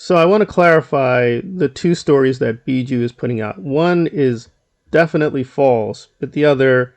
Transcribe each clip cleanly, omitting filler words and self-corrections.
So I want to clarify the two stories that Bijou is putting out. One is definitely false, but the other,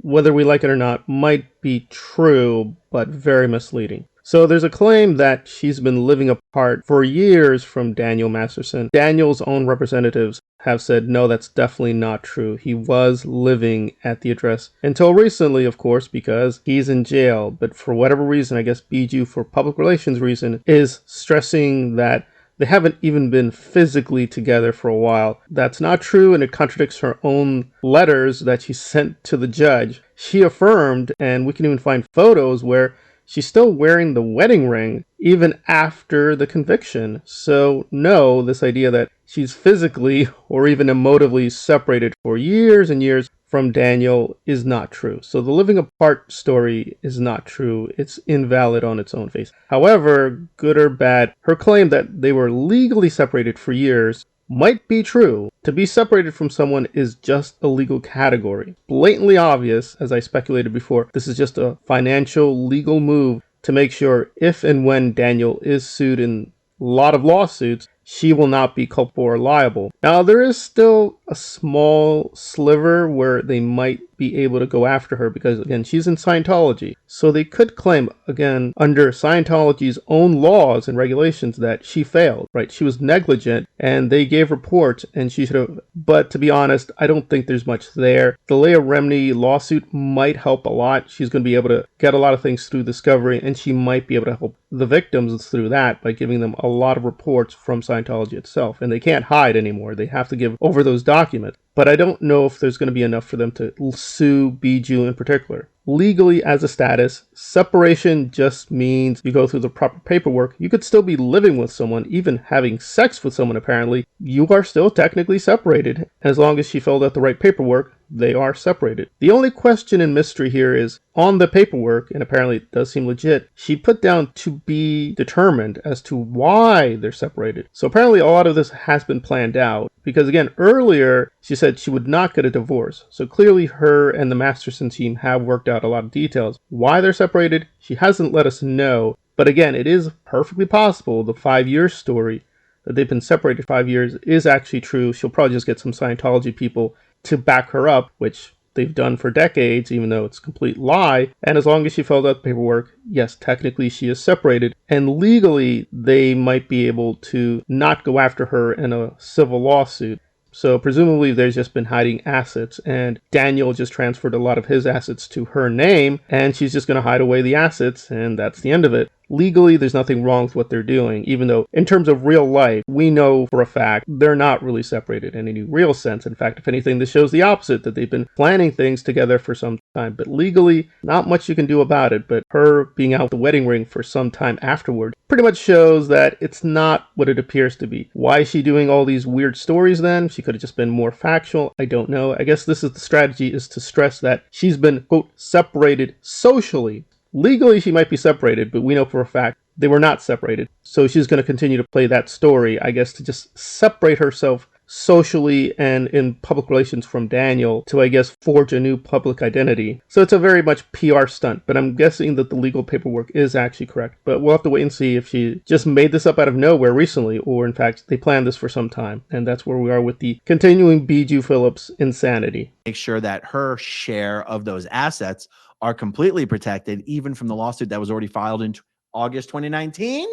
whether we like it or not, might be true, but very misleading. So there's a claim that she's been living apart for years from Daniel Masterson. Daniel's own representatives have said, no, that's definitely not true. He was living at the address until recently, of course, because he's in jail. But for whatever reason, I guess Bijou, for public relations reason, is stressing that they haven't even been physically together for a while. That's not true, and it contradicts her own letters that she sent to the judge. She affirmed, and we can even find photos where she's still wearing the wedding ring even after the conviction. So no, this idea that she's physically or even emotively separated for years and years from Daniel is not true. So the living apart story is not true. It's invalid on its own face. However, good or bad, her claim that they were legally separated for years might be true. To be separated from someone is just a legal category. Blatantly obvious, as I speculated before, this is just a financial legal move to make sure if and when Daniel is sued in a lot of lawsuits, she will not be culpable or liable. Now, there is still a small sliver where they might be able to go after her because, again, she's in Scientology. So they could claim, again, under Scientology's own laws and regulations that she failed, right? She was negligent and they gave reports and she should have. But to be honest, I don't think there's much there. The Leah Remini lawsuit might help a lot. She's going to be able to get a lot of things through discovery, and she might be able to help the victims through that by giving them a lot of reports from Scientology itself. And they can't hide anymore. They have to give over those documents. But I don't know if there's going to be enough for them to sue Bijou in particular. Legally, as a status, separation just means you go through the proper paperwork. You could still be living with someone, even having sex with someone apparently. You are still technically separated. As long as she filled out the right paperwork, they are separated. The only question and mystery here is, on the paperwork, and apparently it does seem legit, she put down to be determined as to why they're separated. So apparently a lot of this has been planned out, because again, earlier she said she would not get a divorce. So clearly her and the Masterson team have worked out a lot of details. Why they're separated, she hasn't let us know. But again, it is perfectly possible the 5-year story that they've been separated 5 years is actually true. She'll probably just get some Scientology people to back her up, which they've done for decades, even though it's a complete lie. And as long as she filled out the paperwork, yes, technically she is separated. And legally, they might be able to not go after her in a civil lawsuit. So presumably there's just been hiding assets, and Daniel just transferred a lot of his assets to her name, and she's just going to hide away the assets, and that's the end of it. Legally, there's nothing wrong with what they're doing, even though in terms of real life, we know for a fact they're not really separated in any real sense. In fact, if anything, this shows the opposite, that they've been planning things together for some time. But legally, not much you can do about it. But her being out the wedding ring for some time afterward pretty much shows that it's not what it appears to be. Why is she doing all these weird stories then? She could have just been more factual. I don't know. I guess this is the strategy, is to stress that she's been, quote, separated socially. Legally, she might be separated, but we know for a fact they were not separated. So she's going to continue to play that story, I guess, to just separate herself socially and in public relations from Daniel to, I guess, forge a new public identity. So it's a very much PR stunt, but I'm guessing that the legal paperwork is actually correct. But we'll have to wait and see if she just made this up out of nowhere recently, or in fact, they planned this for some time. And that's where we are with the continuing Bijou Phillips insanity. Make sure that her share of those assets are completely protected, even from the lawsuit that was already filed in August 2019.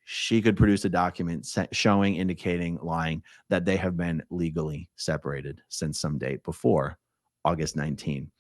She could produce a document showing, indicating, lying that they have been legally separated since some date before August 19.